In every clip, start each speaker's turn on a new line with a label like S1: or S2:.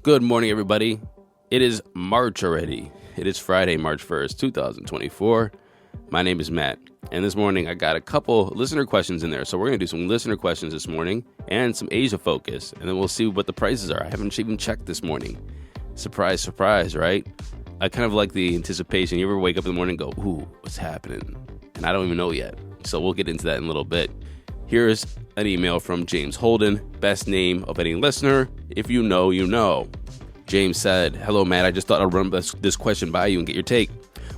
S1: Good morning, everybody. It is March already. It is Friday, March 1st, 2024. My name is Matt, and this morning I got a couple listener questions in there. So we're going to do some listener questions this morning and some Asia focus, and then we'll see what the prices are. I haven't even checked this morning. Surprise, surprise, right? I kind of like the anticipation. You ever wake up in the morning and go, ooh, what's happening? And I don't even know yet. So we'll get into that in a little bit. Here's an email from James Holden, best name of any listener. If you know, you know. James said, hello, Matt. I just thought I'd run this question by you and get your take.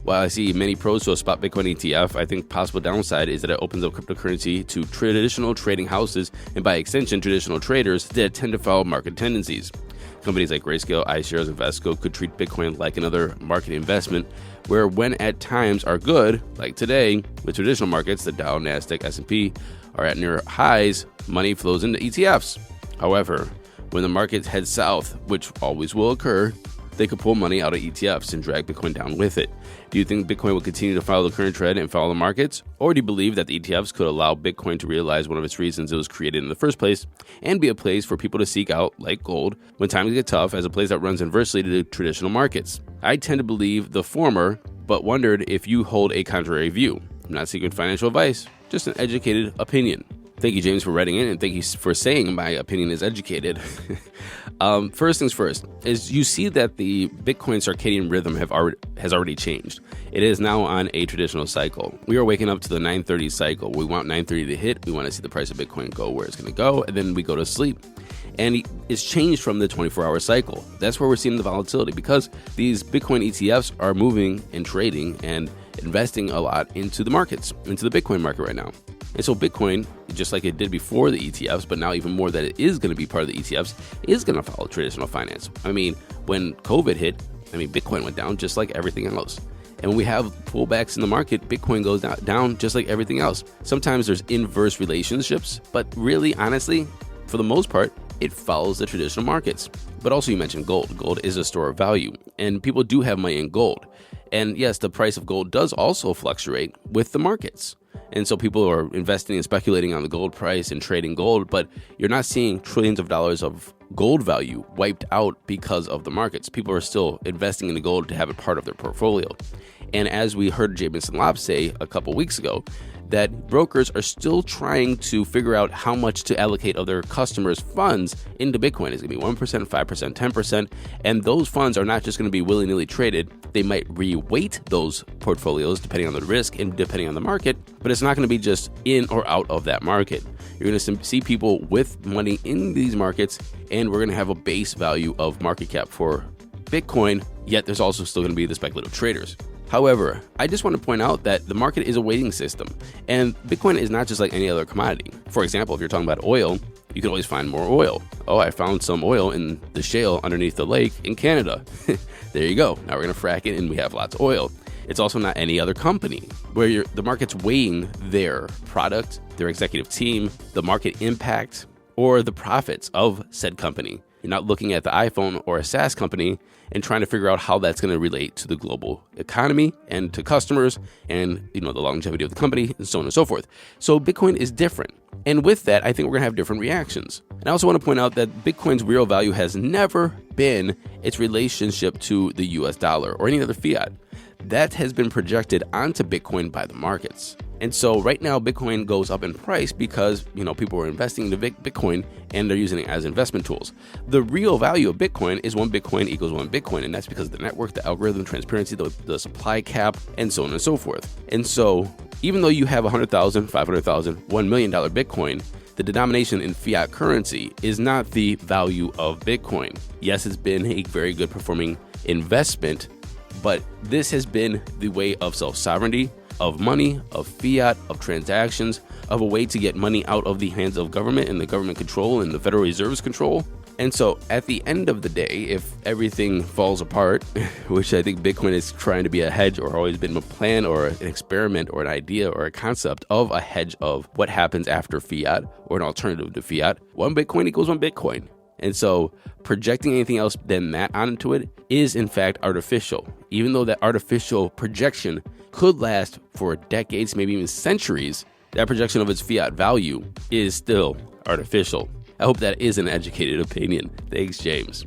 S1: While I see many pros to a spot Bitcoin ETF, I think possible downside is that it opens up cryptocurrency to traditional trading houses and by extension, traditional traders that tend to follow market tendencies. Companies like Grayscale, iShares, and Vesco could treat Bitcoin like another market investment, where when at times are good, like today, with traditional markets, the Dow, Nasdaq, S&P, are at near highs, money flows into ETFs. However, when the market heads south, which always will occur, they could pull money out of ETFs and drag Bitcoin down with it. Do you think Bitcoin will continue to follow the current trend and follow the markets? Or do you believe that the ETFs could allow Bitcoin to realize one of its reasons it was created in the first place and be a place for people to seek out, like gold, when times get tough, as a place that runs inversely to the traditional markets? I tend to believe the former, but wondered if you hold a contrary view. I'm not seeking financial advice, just an educated opinion. Thank you, James, for writing in, and thank you for saying my opinion is educated. First things first, is you see that the Bitcoin circadian rhythm has already changed. It is now on a traditional cycle. We are waking up to the 9:30 cycle. We want 9:30 to hit. We want to see the price of Bitcoin go where it's going to go, and then we go to sleep. And it's changed from the 24-hour cycle. That's where we're seeing the volatility, because these Bitcoin ETFs are moving and trading and investing a lot into the markets, into the Bitcoin market right now. And so Bitcoin, just like it did before the ETFs, but now even more that it is going to be part of the ETFs, is going to follow traditional finance. I mean, when COVID hit, Bitcoin went down just like everything else. And when we have pullbacks in the market, Bitcoin goes down just like everything else. Sometimes there's inverse relationships, but really, honestly, for the most part, it follows the traditional markets. But also you mentioned gold. Gold is a store of value, and people do have money in gold. And yes, the price of gold does also fluctuate with the markets. And so people are investing and speculating on the gold price and trading gold, but you're not seeing trillions of dollars of gold value wiped out because of the markets. People are still investing in the gold to have it part of their portfolio. And as we heard Jamison Lopp say a couple weeks ago, that brokers are still trying to figure out how much to allocate of their customers' funds into Bitcoin. It's going to be 1%, 5%, 10%. And those funds are not just going to be willy-nilly traded. They might reweight those portfolios depending on the risk and depending on the market, but it's not going to be just in or out of that market. You're going to see people with money in these markets, and we're going to have a base value of market cap for Bitcoin, yet there's also still going to be the speculative traders. However, I just want to point out that the market is a weighting system, and Bitcoin is not just like any other commodity. For example, if you're talking about oil, you can always find more oil. Oh, I found some oil in the shale underneath the lake in Canada. There you go. Now we're going to frack it and we have lots of oil. It's also not any other company where the market's weighing their product, their executive team, the market impact, or the profits of said company. You're not looking at the iPhone or a SaaS company and trying to figure out how that's going to relate to the global economy and to customers and, the longevity of the company and so on and so forth. So Bitcoin is different. And with that, I think we're going to have different reactions. And I also want to point out that Bitcoin's real value has never been its relationship to the US dollar or any other fiat. That has been projected onto Bitcoin by the markets. And so right now, Bitcoin goes up in price because, people are investing into Bitcoin and they're using it as investment tools. The real value of Bitcoin is 1 Bitcoin equals 1 Bitcoin. And that's because of the network, the algorithm, transparency, the supply cap, and so on and so forth. And so even though you have $100,000, $500,000, $1 million Bitcoin, the denomination in fiat currency is not the value of Bitcoin. Yes, it's been a very good performing investment, but this has been the way of self-sovereignty, of money, of fiat, of transactions, of a way to get money out of the hands of government and the government control and the Federal Reserve's control. And so at the end of the day, if everything falls apart, which I think Bitcoin is trying to be a hedge or always been a plan or an experiment or an idea or a concept of a hedge of what happens after fiat or an alternative to fiat, 1 Bitcoin equals 1 Bitcoin. And so projecting anything else than that onto it is in fact artificial, even though that artificial projection could last for decades, maybe even centuries. That projection of its fiat value is still artificial. I hope that is an educated opinion. Thanks, James.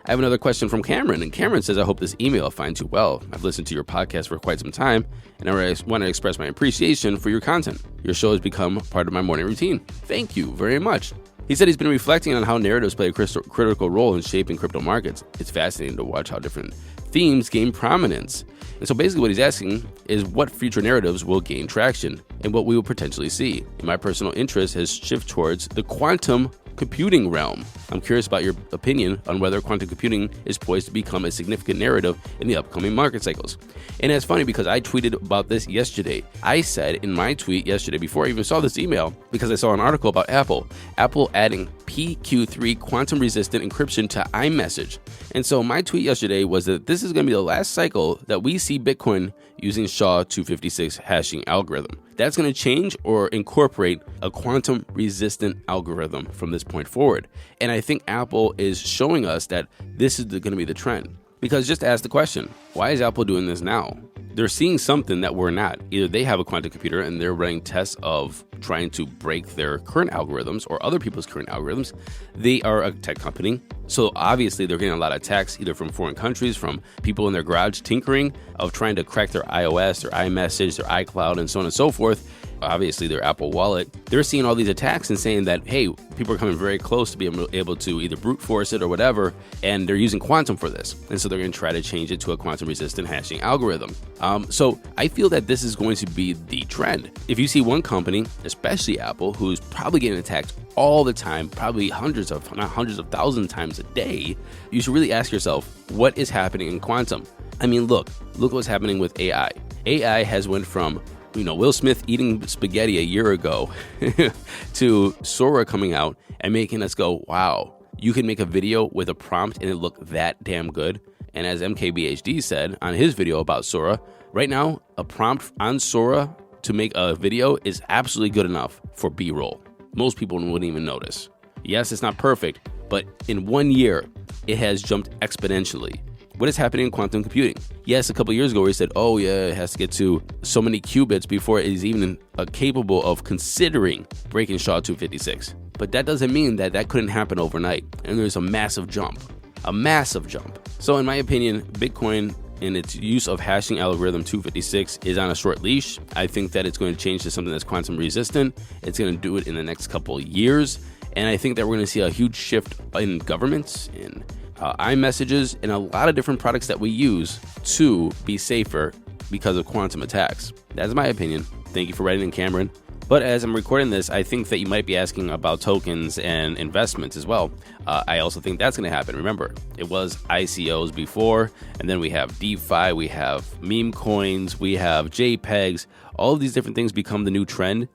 S1: I have another question from Cameron, and Cameron says, I hope this email finds you well. I've listened to your podcast for quite some time, and I want to express my appreciation for your content. Your show has become part of my morning routine. Thank you very much. He said he's been reflecting on how narratives play a critical role in shaping crypto markets. It's fascinating to watch how different themes gain prominence. And so basically what he's asking is what future narratives will gain traction and what we will potentially see. And my personal interest has shifted towards the quantum computing realm. I'm curious about your opinion on whether quantum computing is poised to become a significant narrative in the upcoming market cycles. And it's funny because I tweeted about this yesterday. I said in my tweet yesterday, before I even saw this email, because I saw an article about Apple adding PQ3 quantum resistant encryption to iMessage. And so my tweet yesterday was that this is going to be the last cycle that we see Bitcoin using SHA-256 hashing algorithm. That's going to change or incorporate a quantum resistant algorithm from this point forward. And I think Apple is showing us that this is going to be the trend. Because just ask the question, why is Apple doing this now? They're seeing something that we're not. Either they have a quantum computer and they're running tests of trying to break their current algorithms or other people's current algorithms. They are a tech company. So obviously they're getting a lot of attacks either from foreign countries, from people in their garage tinkering of trying to crack their iOS, their iMessage, their iCloud, and so on and so forth. Obviously their Apple Wallet. They're seeing all these attacks and saying that, hey, people are coming very close to being able to either brute force it or whatever, and they're using quantum for this. And so they're going to try to change it to a quantum resistant hashing algorithm. So I feel that this is going to be the trend. If you see one company, especially Apple, who's probably getting attacked all the time, probably hundreds of thousands times a day, you should really ask yourself, what is happening in quantum? I mean, look what's happening with AI. AI has went from Will Smith eating spaghetti a year ago to Sora coming out and making us go, wow, you can make a video with a prompt and it looked that damn good. And as MKBHD said on his video about Sora, right now, a prompt on Sora to make a video is absolutely good enough for B-roll. Most people wouldn't even notice. Yes, it's not perfect, but in 1 year, it has jumped exponentially. What is happening in quantum computing? Yes, a couple years ago, we said, oh yeah, it has to get to so many qubits before it is even capable of considering breaking SHA-256. But that doesn't mean that couldn't happen overnight. And there's a massive jump. So in my opinion, Bitcoin and its use of hashing algorithm 256 is on a short leash. I think that it's going to change to something that's quantum resistant. It's going to do it in the next couple of years. And I think that we're going to see a huge shift in governments, in iMessages, and a lot of different products that we use to be safer because of quantum attacks. That's my opinion. Thank you for writing in, Cameron. But as I'm recording this, I think that you might be asking about tokens and investments as well. I also think that's going to happen. Remember, it was ICOs before, and then we have DeFi, we have meme coins, we have JPEGs. All of these different things become the new trend,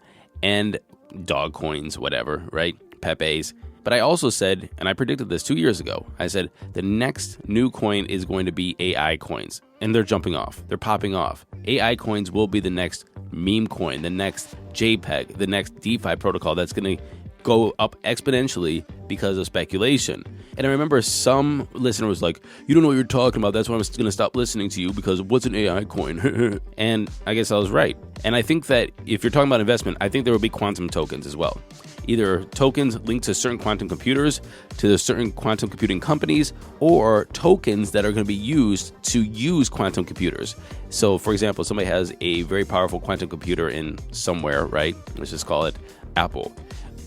S1: and dog coins, whatever, right? Pepe's. But I also said, and I predicted this 2 years ago, I said the next new coin is going to be AI coins. And they're jumping off. They're popping off. AI coins will be the next meme coin, the next JPEG, the next DeFi protocol that's going to go up exponentially because of speculation. And I remember some listener was like, you don't know what you're talking about. That's why I'm going to stop listening to you, because what's an AI coin? And I guess I was right. And I think that if you're talking about investment, I think there will be quantum tokens as well. Either tokens linked to certain quantum computers, to the certain quantum computing companies, or tokens that are going to be used to use quantum computers. So, for example, somebody has a very powerful quantum computer in somewhere, right? Let's just call it Apple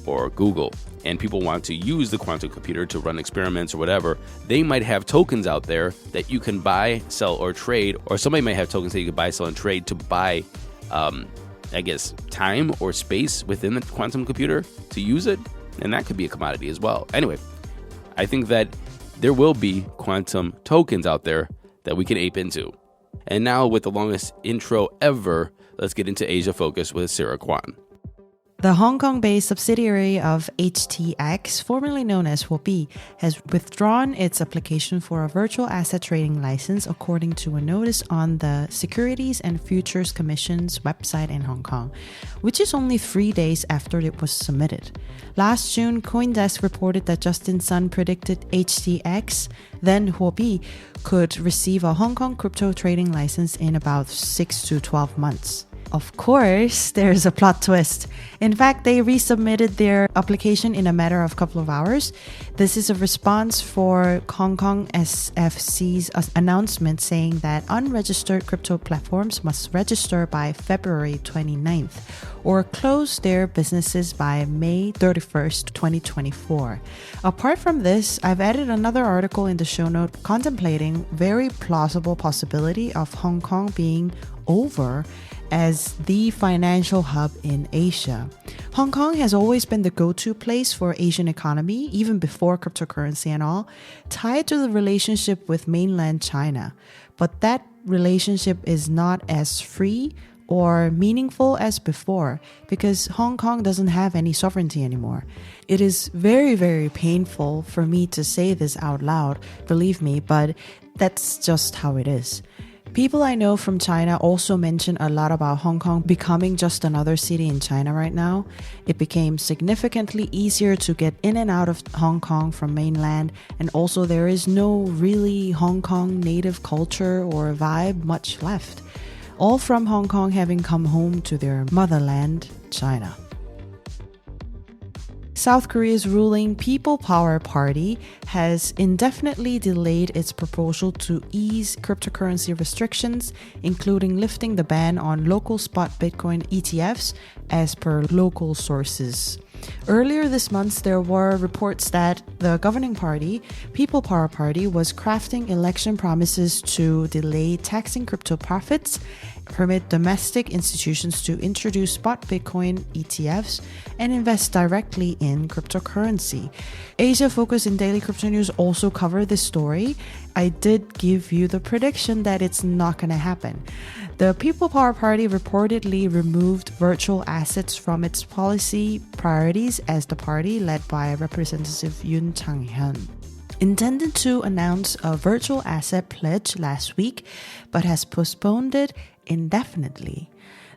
S1: or Google, and people want to use the quantum computer to run experiments or whatever. They might have tokens out there that you can buy, sell, or trade, or somebody might have tokens that you can buy, sell, and trade to buy time or space within the quantum computer to use it. And that could be a commodity as well. Anyway, I think that there will be quantum tokens out there that we can ape into. And now, with the longest intro ever, let's get into Asia Focus with Sarah Kwan.
S2: The Hong Kong-based subsidiary of HTX, formerly known as Huobi, has withdrawn its application for a virtual asset trading license according to a notice on the Securities and Futures Commission's website in Hong Kong, which is only 3 days after it was submitted. Last June, CoinDesk reported that Justin Sun predicted HTX, then Huobi, could receive a Hong Kong crypto trading license in about 6 to 12 months. Of course, there's a plot twist. In fact, they resubmitted their application in a matter of a couple of hours. This is a response for Hong Kong SFC's announcement saying that unregistered crypto platforms must register by February 29th or close their businesses by May 31st, 2024. Apart from this, I've added another article in the show note contemplating very plausible possibility of Hong Kong being over as the financial hub in Asia. Hong Kong has always been the go-to place for Asian economy, even before cryptocurrency and all, tied to the relationship with mainland China. But that relationship is not as free or meaningful as before because Hong Kong doesn't have any sovereignty anymore. It is very, very painful for me to say this out loud, believe me, but that's just how it is. People I know from China also mention a lot about Hong Kong becoming just another city in China right now. It became significantly easier to get in and out of Hong Kong from mainland, and also there is no really Hong Kong native culture or vibe much left. All from Hong Kong having come home to their motherland, China. South Korea's ruling People Power Party has indefinitely delayed its proposal to ease cryptocurrency restrictions, including lifting the ban on local spot Bitcoin ETFs, as per local sources. Earlier this month, there were reports that the governing party, People Power Party, was crafting election promises to delay taxing crypto profits, permit domestic institutions to introduce spot Bitcoin ETFs, and invest directly in cryptocurrency. Asia Focus in Daily Crypto News also covered this story. I did give you the prediction that it's not going to happen. The People Power Party reportedly removed virtual assets from its policy priorities as the party, led by Representative Yuan intended to announce a virtual asset pledge last week, but has postponed it indefinitely.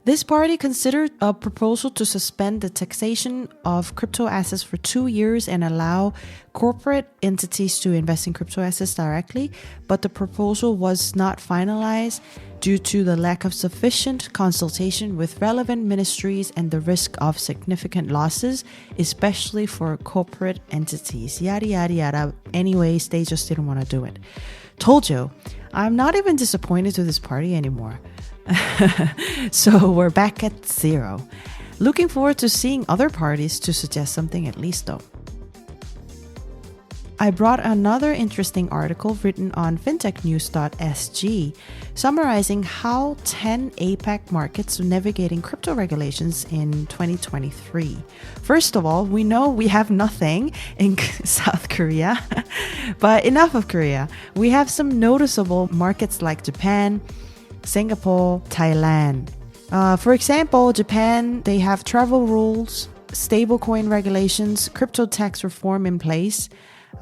S2: This party considered a proposal to suspend the taxation of crypto assets for 2 years and allow corporate entities to invest in crypto assets directly, but the proposal was not finalized due to the lack of sufficient consultation with relevant ministries and the risk of significant losses, especially for corporate entities. Yada, yada, yada. Anyways, they just didn't want to do it. Told you, I'm not even disappointed to this party anymore. So we're back at zero. Looking forward to seeing other parties to suggest something at least though. I brought another interesting article written on fintechnews.sg summarizing how 10 APAC markets are navigating crypto regulations in 2023. First of all, we know we have nothing in South Korea, but enough of Korea. We have some noticeable markets like Japan, Singapore, Thailand. For example, Japan, they have travel rules, stablecoin regulations, crypto tax reform in place.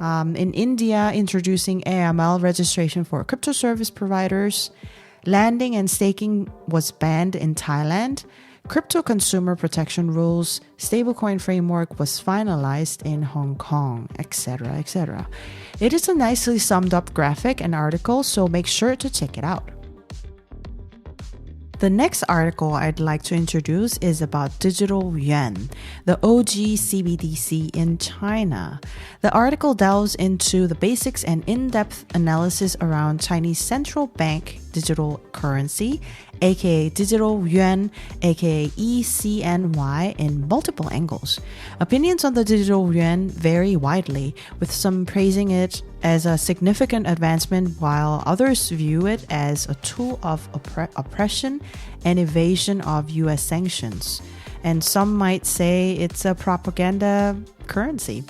S2: In India, introducing AML registration for crypto service providers. Landing and staking was banned in Thailand. Crypto consumer protection rules, stablecoin framework was finalized in Hong Kong, etc., etc. It is a nicely summed up graphic and article, so make sure to check it out. The next article I'd like to introduce is about digital yuan, the OG CBDC in China. The article delves into the basics and in-depth analysis around Chinese central bank digital currency, aka digital yuan, aka ECNY, in multiple angles. Opinions on the digital yuan vary widely, with some praising it as a significant advancement while others view it as a tool of oppression and evasion of US sanctions. And some might say it's a propaganda currency.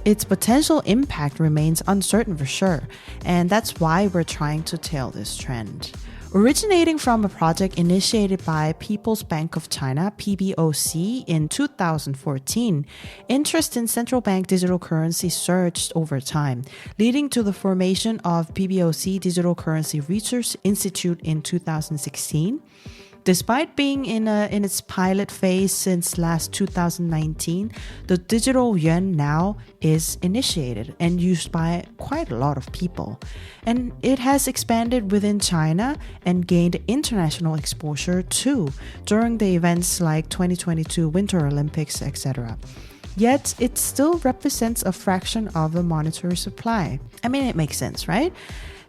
S2: Its potential impact remains uncertain for sure, and that's why we're trying to tail this trend. Originating from a project initiated by People's Bank of China, PBOC, in 2014, interest in central bank digital currency surged over time, leading to the formation of PBOC Digital Currency Research Institute in 2016. Despite being in its pilot phase since last 2019, the digital yuan now is initiated and used by quite a lot of people. And it has expanded within China and gained international exposure too during the events like 2022 Winter Olympics, etc. Yet it still represents a fraction of the monetary supply. I mean, it makes sense, right?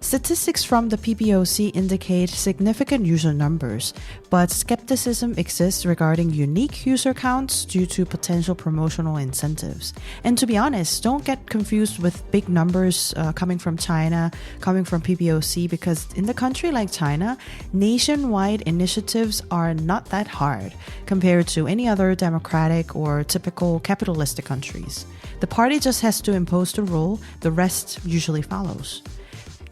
S2: Statistics from the PBOC indicate significant user numbers, but skepticism exists regarding unique user counts due to potential promotional incentives. And to be honest, don't get confused with big numbers coming from China, coming from PBOC, because in the country like China, nationwide initiatives are not that hard compared to any other democratic or typical capitalistic countries. The party just has to impose the rule, the rest usually follows.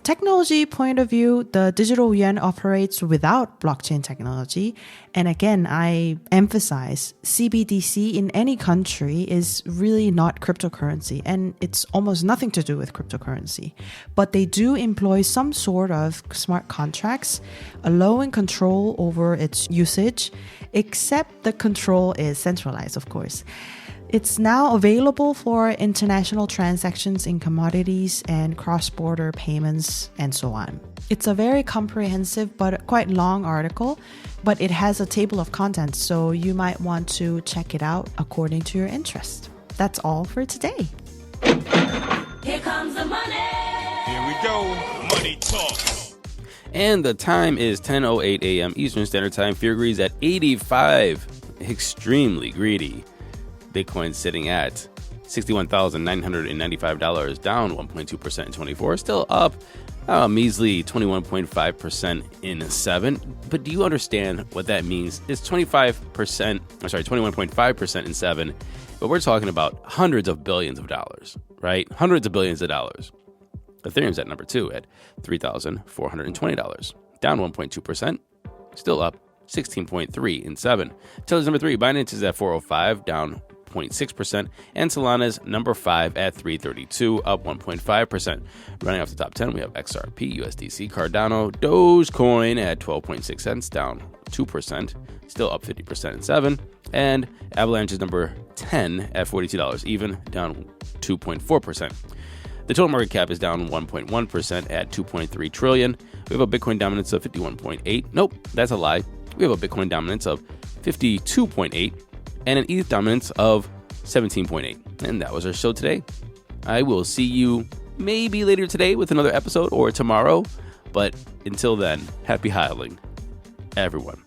S2: Technology point of view, the digital yuan operates without blockchain technology. And again, I emphasize CBDC in any country is really not cryptocurrency, and it's almost nothing to do with cryptocurrency. But they do employ some sort of smart contracts, allowing control over its usage, except the control is centralized, of course. It's now available for international transactions in commodities and cross-border payments and so on. It's a very comprehensive but quite long article, but it has a table of contents, so you might want to check it out according to your interest. That's all for today.
S3: Here comes the money. Here we go. Money talk.
S1: And the time is 10:08 a.m. Eastern Standard Time. Fear agrees at 85. Extremely greedy. Bitcoin sitting at $61,995, down 1.2% in 24, still up a measly 21.5% in 7. But do you understand what that means? It's 21.5% in 7, but we're talking about hundreds of billions of dollars, right? Hundreds of billions of dollars. Ethereum's at number 2 at $3,420, down 1.2%, still up 16.3 in 7. Tether's number 3, Binance is at 405, down 0.6%, and Solana's number 5 at 332, up 1.5%. Running off the top 10, we have XRP, USDC, Cardano, Dogecoin at 12.6 cents, down 2%, still up 50% in 7, and Avalanche is number 10 at $42, even, down 2.4%. The total market cap is down 1.1% at $2.3 trillion. We have a Bitcoin dominance of 51.8. Nope, that's a lie. We have a Bitcoin dominance of 52.8 and an ETH dominance of 17.8. And that was our show today. I will see you maybe later today with another episode or tomorrow. But until then, happy hodling, everyone.